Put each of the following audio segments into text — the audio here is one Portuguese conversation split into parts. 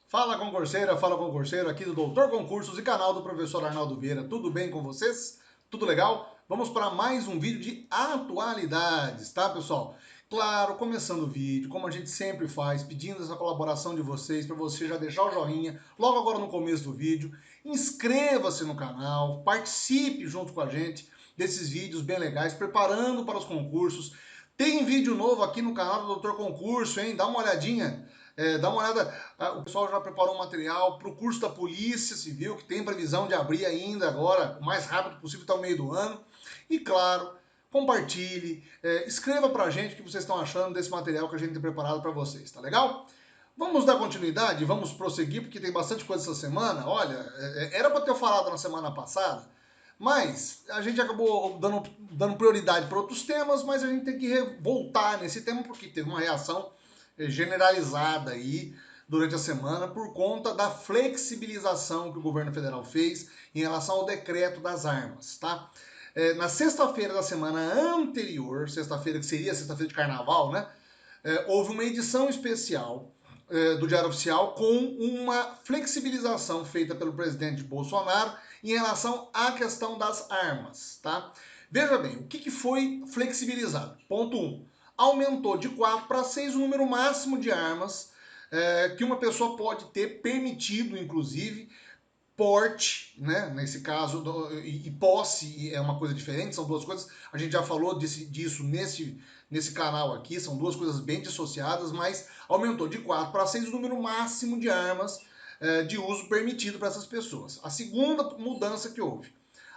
Fala concurseiro, aqui do Doutor Concursos e canal do professor Arnaldo Vieira. Tudo bem com vocês? Tudo legal? Vamos para mais um vídeo de atualidades, tá, pessoal? Claro, começando o vídeo, como a gente sempre faz, pedindo essa colaboração de vocês, para você já deixar o joinha logo agora no começo do vídeo, inscreva-se no canal, participe junto com a gente desses vídeos bem legais, preparando para os concursos. Tem vídeo novo aqui no canal do Doutor Concurso, hein? Dá uma olhadinha. Dá uma olhada, o pessoal já preparou um material para o curso da Polícia Civil, que tem previsão de abrir ainda agora, o mais rápido possível, até o meio do ano. E claro, compartilhe, escreva para a gente o que vocês estão achando desse material que a gente tem preparado para vocês, tá legal? Vamos dar continuidade, vamos prosseguir, porque tem bastante coisa essa semana. Olha, era para ter falado na semana passada, mas a gente acabou dando prioridade para outros temas, mas a gente tem que voltar nesse tema, porque teve uma reação generalizada aí durante a semana por conta da flexibilização que o governo federal fez em relação ao decreto das armas, tá? Na sexta-feira da semana anterior, sexta-feira que seria sexta-feira de carnaval, né? Houve uma edição especial do Diário Oficial com uma flexibilização feita pelo presidente Bolsonaro em relação à questão das armas, tá? Veja bem, o que foi flexibilizado? Ponto 1. Aumentou de 4 para 6 o número máximo de armas que uma pessoa pode ter, permitido, inclusive, porte, né? Nesse caso, e posse é uma coisa diferente, são duas coisas. A gente já falou disso nesse canal aqui, são duas coisas bem dissociadas, mas aumentou de 4 para 6 o número máximo de armas de uso permitido para essas pessoas. A segunda mudança que houve,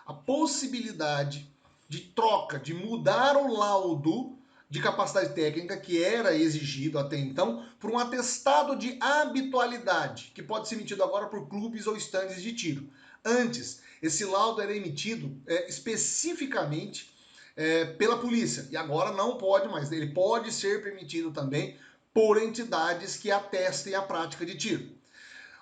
a possibilidade de troca, de mudar o laudo de capacidade técnica que era exigido até então por um atestado de habitualidade, que pode ser emitido agora por clubes ou estandes de tiro. Antes, esse laudo era emitido especificamente pela polícia, e agora não pode mais. Ele pode ser permitido também por entidades que atestem a prática de tiro.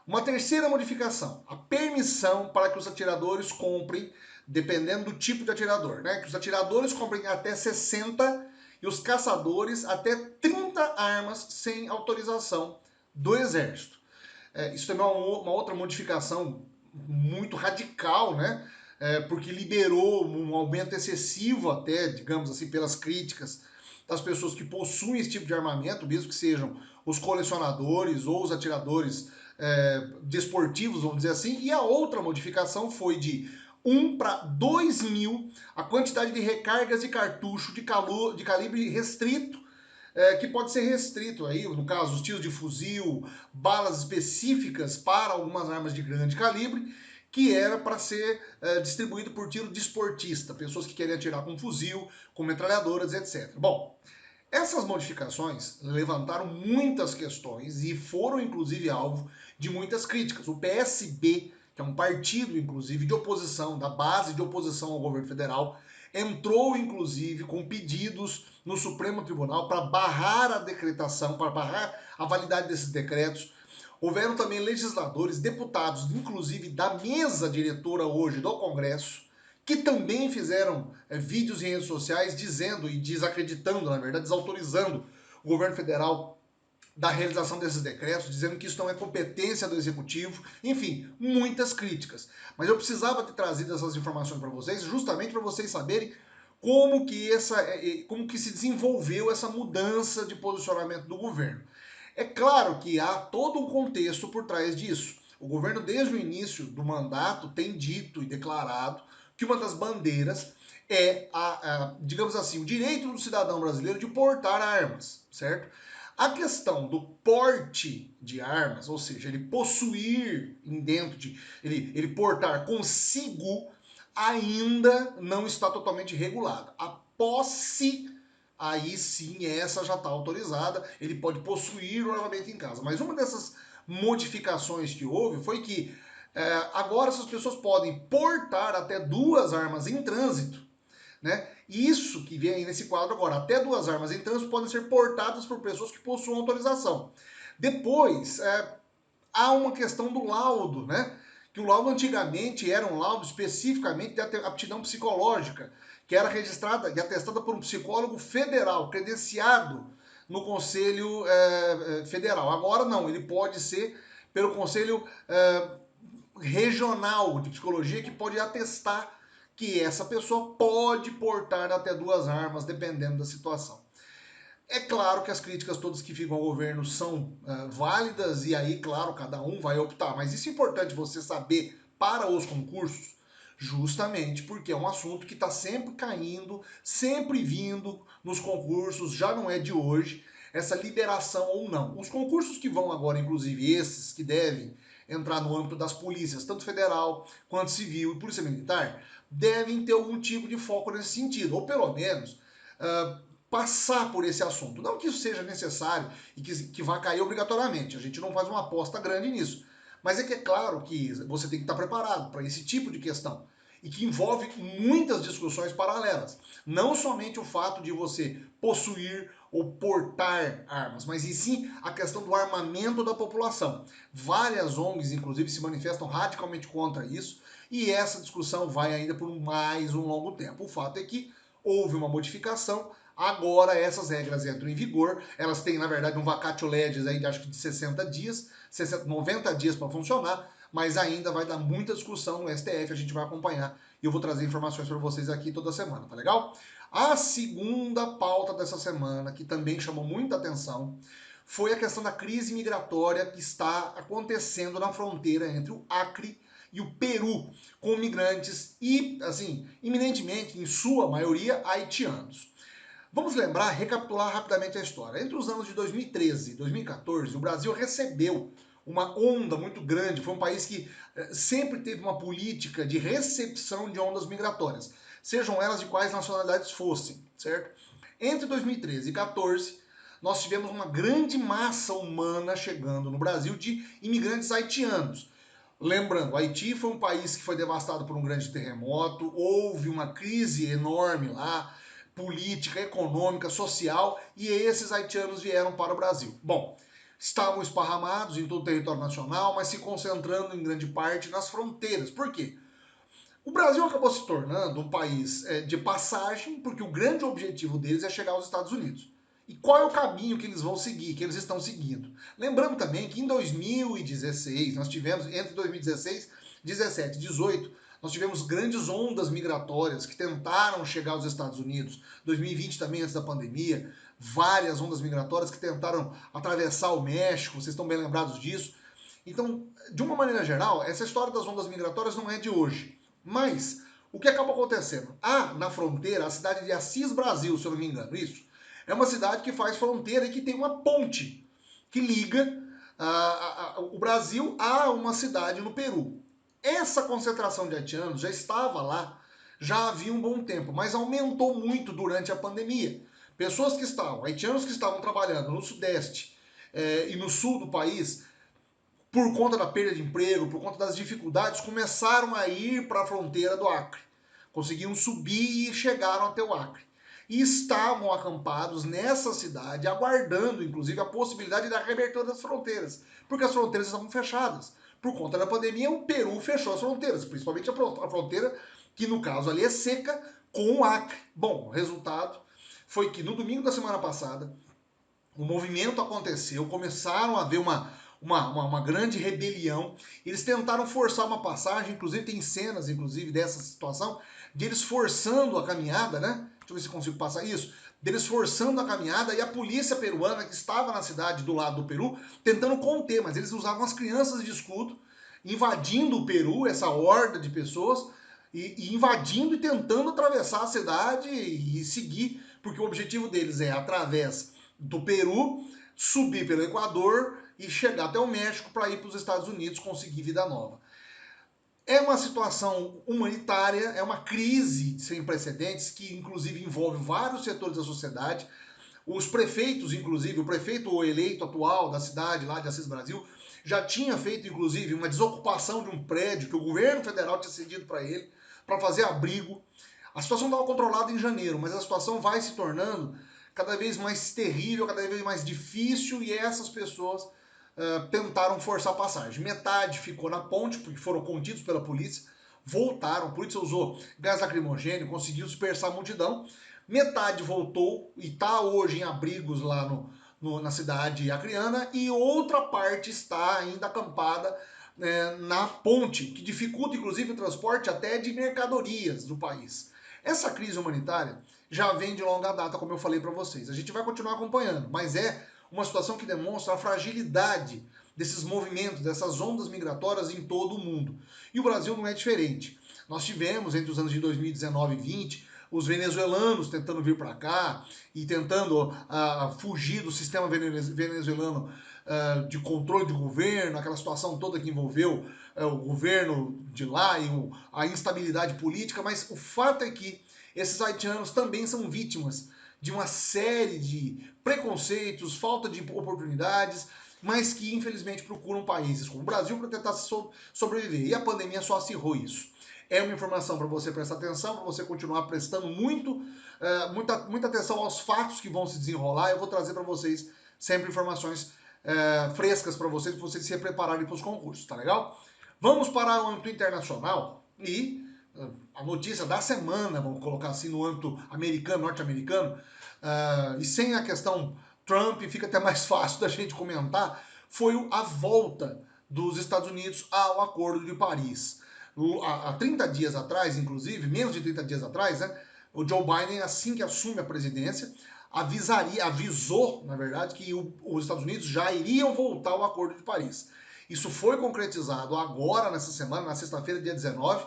Uma terceira modificação, a permissão para que os atiradores comprem, dependendo do tipo de atirador, né? Que os atiradores comprem até 60 e os caçadores até 30 armas sem autorização do Exército. Isso também é uma outra modificação muito radical, né? Porque liberou um aumento excessivo até, digamos assim, pelas críticas das pessoas que possuem esse tipo de armamento, mesmo que sejam os colecionadores ou os atiradores desportivos, vamos dizer assim. E a outra modificação foi de 1 para 2 mil a quantidade de recargas de cartucho de calibre restrito, que pode ser restrito aí, no caso, os tiros de fuzil, balas específicas para algumas armas de grande calibre, que era para ser distribuído por tiro desportista, pessoas que querem atirar com fuzil, com metralhadoras, etc. Bom, essas modificações levantaram muitas questões e foram, inclusive, alvo de muitas críticas. O PSB, que é um partido, inclusive, de oposição, da base de oposição ao governo federal, entrou, inclusive, com pedidos no Supremo Tribunal para barrar a decretação, para barrar a validade desses decretos. Houveram também legisladores, deputados, inclusive da mesa diretora hoje do Congresso, que também fizeram vídeos em redes sociais dizendo e desacreditando, na verdade, desautorizando o governo federal da realização desses decretos, dizendo que isso não é competência do executivo, enfim, muitas críticas. Mas eu precisava ter trazido essas informações para vocês, justamente para vocês saberem como que se desenvolveu essa mudança de posicionamento do governo. É claro que há todo um contexto por trás disso. O governo, desde o início do mandato, tem dito e declarado que uma das bandeiras é, digamos assim, o direito do cidadão brasileiro de portar armas, certo? A questão do porte de armas, ou seja, ele possuir ele portar consigo, ainda não está totalmente regulada. A posse, aí sim, essa já está autorizada, ele pode possuir o armamento em casa. Mas uma dessas modificações que houve foi que agora essas pessoas podem portar até 2 armas em trânsito, né? Isso que vem nesse quadro agora, até 2 armas em trânsito podem ser portadas por pessoas que possuam autorização. Depois, há uma questão do laudo, né? Que o laudo antigamente era um laudo especificamente de aptidão psicológica, que era registrada e atestada por um psicólogo federal, credenciado no Conselho Federal. Agora não, ele pode ser pelo Conselho Regional de Psicologia, que pode atestar que essa pessoa pode portar até 2 armas, dependendo da situação. É claro que as críticas todas que ficam ao governo são válidas e aí, claro, cada um vai optar. Mas isso é importante você saber para os concursos, justamente porque é um assunto que está sempre caindo, sempre vindo nos concursos, já não é de hoje, essa liberação ou não. Os concursos que vão agora, inclusive esses que devem entrar no âmbito das polícias, tanto federal quanto civil e polícia militar, devem ter algum tipo de foco nesse sentido, ou pelo menos passar por esse assunto. Não que isso seja necessário e que vá cair obrigatoriamente, a gente não faz uma aposta grande nisso. Mas é que é claro que você tem que estar preparado para esse tipo de questão e que envolve muitas discussões paralelas. Não somente o fato de você possuir ou portar armas, mas em sim a questão do armamento da população. Várias ONGs, inclusive, se manifestam radicalmente contra isso e essa discussão vai ainda por mais um longo tempo. O fato é que houve uma modificação. Agora essas regras entram em vigor, elas têm, na verdade, um vacatio legis aí, acho que de 60 dias, 90 dias para funcionar, mas ainda vai dar muita discussão no STF, a gente vai acompanhar e eu vou trazer informações para vocês aqui toda semana, tá legal? A segunda pauta dessa semana, que também chamou muita atenção, foi a questão da crise migratória que está acontecendo na fronteira entre o Acre e o Peru, com migrantes e, assim, iminentemente, em sua maioria, haitianos. Vamos lembrar, recapitular rapidamente a história. Entre os anos de 2013 e 2014, o Brasil recebeu uma onda muito grande. Foi um país que sempre teve uma política de recepção de ondas migratórias, sejam elas de quais nacionalidades fossem, certo? Entre 2013 e 2014, nós tivemos uma grande massa humana chegando no Brasil de imigrantes haitianos. Lembrando, o Haiti foi um país que foi devastado por um grande terremoto, houve uma crise enorme lá, política, econômica, social, e esses haitianos vieram para o Brasil. Bom, estavam esparramados em todo o território nacional, mas se concentrando em grande parte nas fronteiras. Por quê? O Brasil acabou se tornando um país de passagem, porque o grande objetivo deles é chegar aos Estados Unidos. E qual é o caminho que eles vão seguir, que eles estão seguindo? Lembrando também que em 2016, nós tivemos, entre 2016, 17 e 18, nós tivemos grandes ondas migratórias que tentaram chegar aos Estados Unidos. 2020 também, antes da pandemia, várias ondas migratórias que tentaram atravessar o México, vocês estão bem lembrados disso. Então, de uma maneira geral, essa história das ondas migratórias não é de hoje. Mas, o que acaba acontecendo? Na fronteira, a cidade de Assis Brasil, se eu não me engano, isso, é uma cidade que faz fronteira e que tem uma ponte que liga o Brasil a uma cidade no Peru. Essa concentração de haitianos já estava lá, já havia um bom tempo, mas aumentou muito durante a pandemia. Pessoas que estavam, haitianos que estavam trabalhando no Sudeste e no Sul do país, por conta da perda de emprego, por conta das dificuldades, começaram a ir para a fronteira do Acre. Conseguiam subir e chegaram até o Acre. E estavam acampados nessa cidade, aguardando, inclusive, a possibilidade da reabertura das fronteiras, porque as fronteiras estavam fechadas. Por conta da pandemia, o Peru fechou as fronteiras, principalmente a fronteira, que no caso ali é seca, com o Acre. Bom, o resultado foi que no domingo da semana passada, o movimento aconteceu, começaram a haver uma grande rebelião. Eles tentaram forçar uma passagem, inclusive tem cenas, inclusive, dessa situação, de eles forçando a caminhada, né? Deixa eu ver se consigo passar isso. Deles forçando a caminhada e a polícia peruana, que estava na cidade do lado do Peru, tentando conter, mas eles usavam as crianças de escudo, invadindo o Peru, essa horda de pessoas, e invadindo e tentando atravessar a cidade e seguir, porque o objetivo deles é, através do Peru, subir pelo Equador e chegar até o México para ir para os Estados Unidos conseguir vida nova. É uma situação humanitária, é uma crise sem precedentes que inclusive envolve vários setores da sociedade. Os prefeitos, inclusive, o prefeito eleito atual da cidade lá de Assis Brasil, já tinha feito inclusive uma desocupação de um prédio que o governo federal tinha cedido para ele, para fazer abrigo. A situação estava controlada em janeiro, mas a situação vai se tornando cada vez mais terrível, cada vez mais difícil, e essas pessoas tentaram forçar a passagem. Metade ficou na ponte, porque foram contidos pela polícia, voltaram, a polícia usou gás lacrimogêneo, conseguiu dispersar a multidão. Metade voltou e está hoje em abrigos lá na cidade acreana e outra parte está ainda acampada na ponte, que dificulta inclusive o transporte até de mercadorias do país. Essa crise humanitária já vem de longa data, como eu falei para vocês. A gente vai continuar acompanhando, mas é uma situação que demonstra a fragilidade desses movimentos, dessas ondas migratórias em todo o mundo. E o Brasil não é diferente. Nós tivemos, entre os anos de 2019 e 2020, os venezuelanos tentando vir para cá e tentando fugir do sistema venezuelano de controle de governo, aquela situação toda que envolveu o governo de lá e a instabilidade política, mas o fato é que esses haitianos também são vítimas de uma série de preconceitos, falta de oportunidades, mas que infelizmente procuram países como o Brasil para tentar sobreviver. E a pandemia só acirrou isso. É uma informação para você prestar atenção, para você continuar prestando muita atenção aos fatos que vão se desenrolar. Eu vou trazer para vocês sempre informações frescas para vocês se prepararem para os concursos, tá legal? Vamos para o âmbito internacional e a notícia da semana, vamos colocar assim no âmbito americano, norte-americano, e sem a questão Trump, fica até mais fácil da gente comentar, foi a volta dos Estados Unidos ao Acordo de Paris. Há 30 dias atrás, inclusive, menos de 30 dias atrás, né, o Joe Biden, assim que assume a presidência, avisou, na verdade, que os Estados Unidos já iriam voltar ao Acordo de Paris. Isso foi concretizado agora, nessa semana, na sexta-feira, dia 19.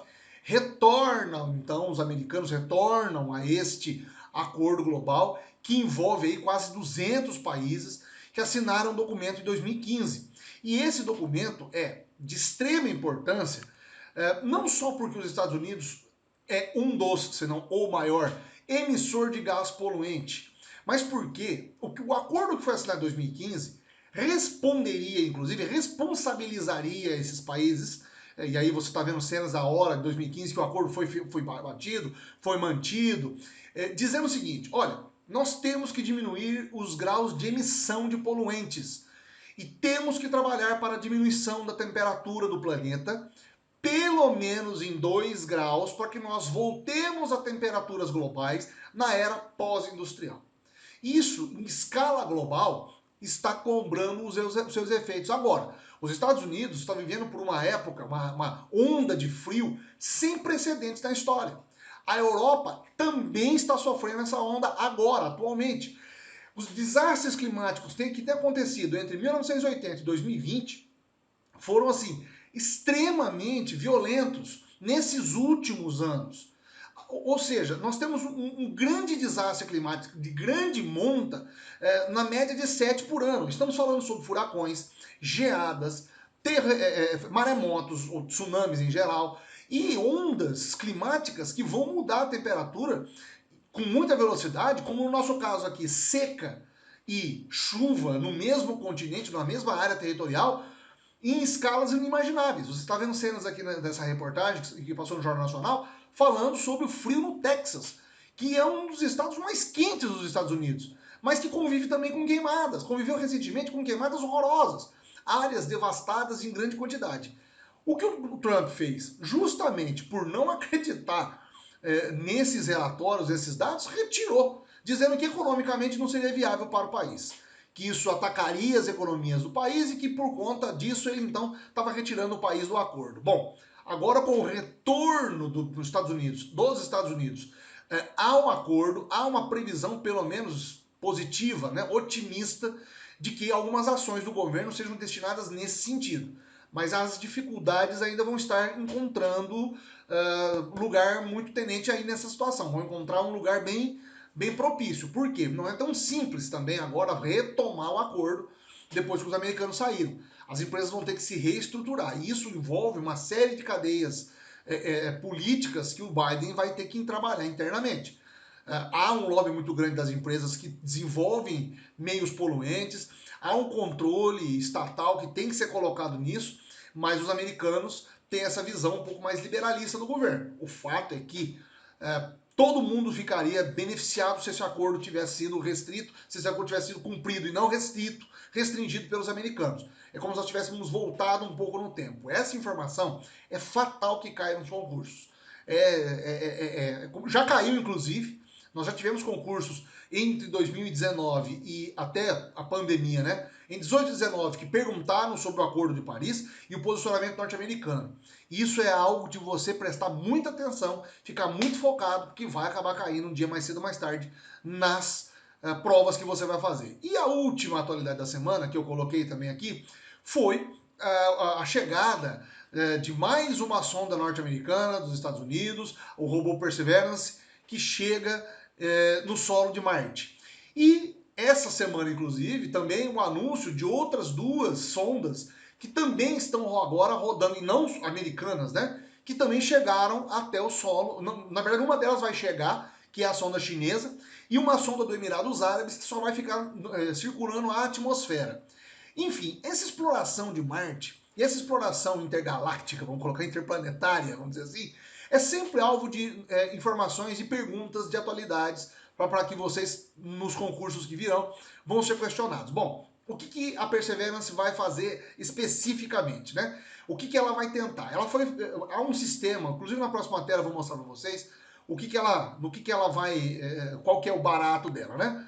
Os americanos retornam a este acordo global que envolve aí quase 200 países que assinaram o documento em 2015. E esse documento é de extrema importância, não só porque os Estados Unidos é um dos, se não o maior, emissor de gás poluente, mas porque o acordo que foi assinado em 2015 responderia, inclusive, responsabilizaria esses países. E aí você está vendo cenas da hora de 2015 que o acordo foi batido, foi mantido, dizendo o seguinte: olha, nós temos que diminuir os graus de emissão de poluentes e temos que trabalhar para a diminuição da temperatura do planeta, pelo menos em 2 graus, para que nós voltemos a temperaturas globais na era pós-industrial. Isso, em escala global, está cobrando os seus efeitos. Agora, os Estados Unidos estão vivendo por uma época, uma onda de frio sem precedentes na história. A Europa também está sofrendo essa onda agora, atualmente. Os desastres climáticos que têm acontecido entre 1980 e 2020 foram, assim, extremamente violentos nesses últimos anos. Ou seja, nós temos um grande desastre climático de grande monta, na média de 7 por ano. Estamos falando sobre furacões, geadas, maremotos, ou tsunamis em geral, e ondas climáticas que vão mudar a temperatura com muita velocidade, como no nosso caso aqui, seca e chuva no mesmo continente, na mesma área territorial, em escalas inimagináveis. Você está vendo cenas aqui dessa reportagem que passou no Jornal Nacional falando sobre o frio no Texas, que é um dos estados mais quentes dos Estados Unidos, mas que convive também com queimadas. Conviveu recentemente com queimadas horrorosas, áreas devastadas em grande quantidade. O que o Trump fez? Justamente por não acreditar nesses relatórios, esses dados, retirou, dizendo que economicamente não seria viável para o país, que isso atacaria as economias do país e que por conta disso ele então estava retirando o país do acordo. Bom, agora com o retorno dos Estados Unidos, há um acordo, há uma previsão pelo menos positiva, né, otimista, de que algumas ações do governo sejam destinadas nesse sentido. Mas as dificuldades ainda vão estar encontrando lugar muito tenente aí nessa situação. Vão encontrar um lugar bem propício. Por quê? Não é tão simples também agora retomar o acordo depois que os americanos saíram. As empresas vão ter que se reestruturar. E isso envolve uma série de cadeias políticas que o Biden vai ter que trabalhar internamente. Há um lobby muito grande das empresas que desenvolvem meios poluentes, há um controle estatal que tem que ser colocado nisso, mas os americanos têm essa visão um pouco mais liberalista do governo. O fato é que todo mundo ficaria beneficiado se esse acordo tivesse sido restrito, se esse acordo tivesse sido cumprido e não restringido pelos americanos. É como se nós tivéssemos voltado um pouco no tempo. Essa informação é fatal que caia nos concursos. Já caiu, inclusive. Nós já tivemos concursos entre 2019 e até a pandemia, né? Em 18 e 19, que perguntaram sobre o Acordo de Paris e o posicionamento norte-americano. Isso é algo de você prestar muita atenção, ficar muito focado, porque vai acabar caindo um dia mais cedo ou mais tarde nas provas que você vai fazer. E a última atualidade da semana, que eu coloquei também aqui, foi a chegada de mais uma sonda norte-americana dos Estados Unidos, o robô Perseverance, que chega no solo de Marte. E essa semana, inclusive, também o anúncio de outras duas sondas que também estão agora rodando, e não americanas, né? Que também chegaram até o solo. Na verdade, uma delas vai chegar, que é a sonda chinesa, e uma sonda do Emirados Árabes, que só vai ficar circulando a atmosfera. Enfim, essa exploração de Marte e essa exploração intergaláctica, vamos colocar interplanetária, vamos dizer assim, é sempre alvo de informações e perguntas de atualidades para que vocês, nos concursos que virão, vão ser questionados. Bom, o que a Perseverance vai fazer especificamente, né? O que ela vai tentar? Há um sistema, inclusive na próxima tela eu vou mostrar para vocês qual que é o barato dela, né?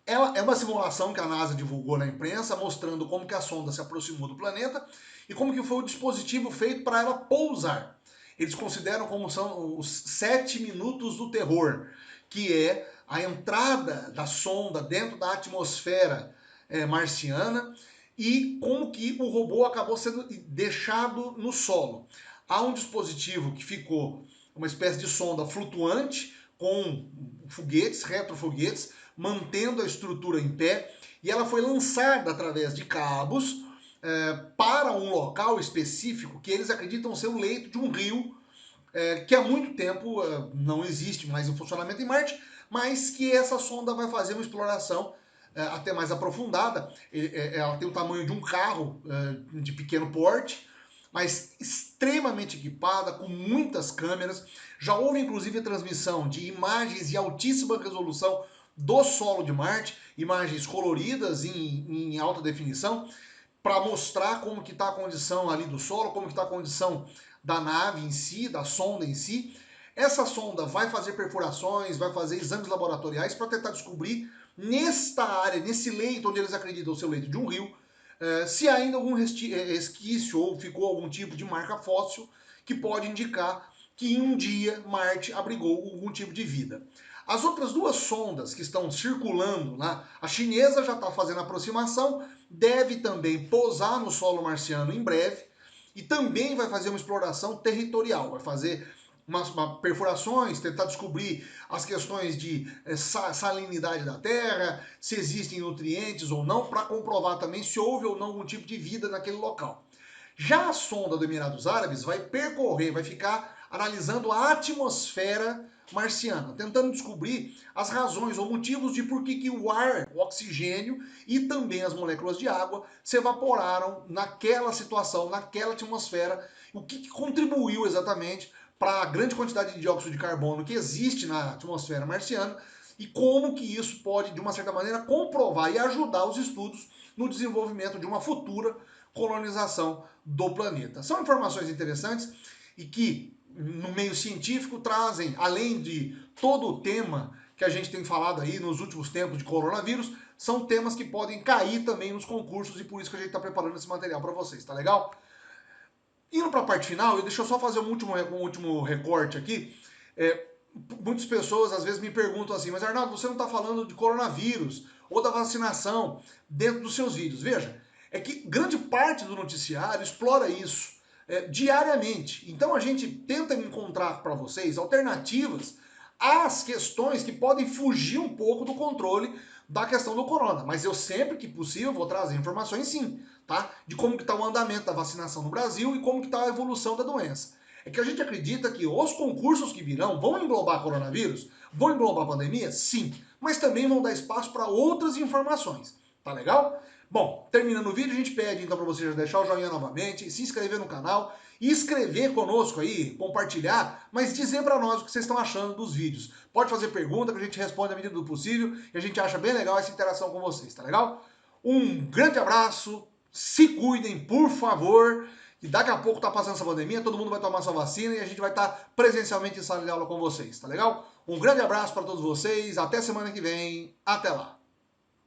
Ela é uma simulação que a NASA divulgou na imprensa, mostrando como que a sonda se aproximou do planeta e como que foi o dispositivo feito para ela pousar. Eles consideram como são os 7 minutos do terror, que é a entrada da sonda dentro da atmosfera marciana e como que o robô acabou sendo deixado no solo. Há um dispositivo que ficou uma espécie de sonda flutuante com foguetes, retrofoguetes, mantendo a estrutura em pé, e ela foi lançada através de cabos para um local específico que eles acreditam ser o leito de um rio que há muito tempo não existe mais em funcionamento em Marte, mas que essa sonda vai fazer uma exploração até mais aprofundada. Ela tem o tamanho de um carro de pequeno porte, mas extremamente equipada, com muitas câmeras. Já houve inclusive transmissão de imagens de altíssima resolução do solo de Marte, imagens coloridas em alta definição, para mostrar como que está a condição ali do solo, como que está a condição da nave em si, da sonda em si. Essa sonda vai fazer perfurações, vai fazer exames laboratoriais para tentar descobrir nesta área, nesse leito onde eles acreditam ser o leito de um rio, se ainda algum resquício ou ficou algum tipo de marca fóssil que pode indicar que um dia Marte abrigou algum tipo de vida. As outras duas sondas que estão circulando lá, a chinesa já está fazendo aproximação, deve também pousar no solo marciano em breve e também vai fazer uma exploração territorial, vai fazer umas perfurações, tentar descobrir as questões de salinidade da terra, se existem nutrientes ou não, para comprovar também se houve ou não algum tipo de vida naquele local. Já a sonda do Emirados Árabes vai percorrer, vai ficar analisando a atmosfera marciana, tentando descobrir as razões ou motivos de por que o ar, o oxigênio e também as moléculas de água se evaporaram naquela situação, naquela atmosfera, o que contribuiu exatamente para a grande quantidade de dióxido de carbono que existe na atmosfera marciana e como que isso pode, de uma certa maneira, comprovar e ajudar os estudos no desenvolvimento de uma futura colonização do planeta. São informações interessantes e que, no meio científico, trazem, além de todo o tema que a gente tem falado aí nos últimos tempos de coronavírus, são temas que podem cair também nos concursos e por isso que a gente está preparando esse material para vocês, tá legal? Indo para a parte final, deixa eu só fazer um último recorte aqui. Muitas pessoas às vezes me perguntam assim, mas Arnaldo, você não está falando de coronavírus ou da vacinação dentro dos seus vídeos. Veja, é que grande parte do noticiário explora isso diariamente. Então a gente tenta encontrar para vocês alternativas às questões que podem fugir um pouco do controle da questão do corona. Mas eu sempre que possível vou trazer informações sim, tá? De como que está o andamento da vacinação no Brasil e como que está a evolução da doença. É que a gente acredita que os concursos que virão vão englobar coronavírus, vão englobar pandemia, sim, mas também vão dar espaço para outras informações, tá legal? Bom, terminando o vídeo, a gente pede então para você já deixar o joinha novamente, se inscrever no canal e escrever conosco aí, compartilhar, mas dizer para nós o que vocês estão achando dos vídeos. Pode fazer pergunta que a gente responde à medida do possível e a gente acha bem legal essa interação com vocês, tá legal? Um grande abraço, se cuidem, por favor. E daqui a pouco tá passando essa pandemia, todo mundo vai tomar sua vacina e a gente vai estar presencialmente em sala de aula com vocês, tá legal? Um grande abraço para todos vocês, até semana que vem, até lá!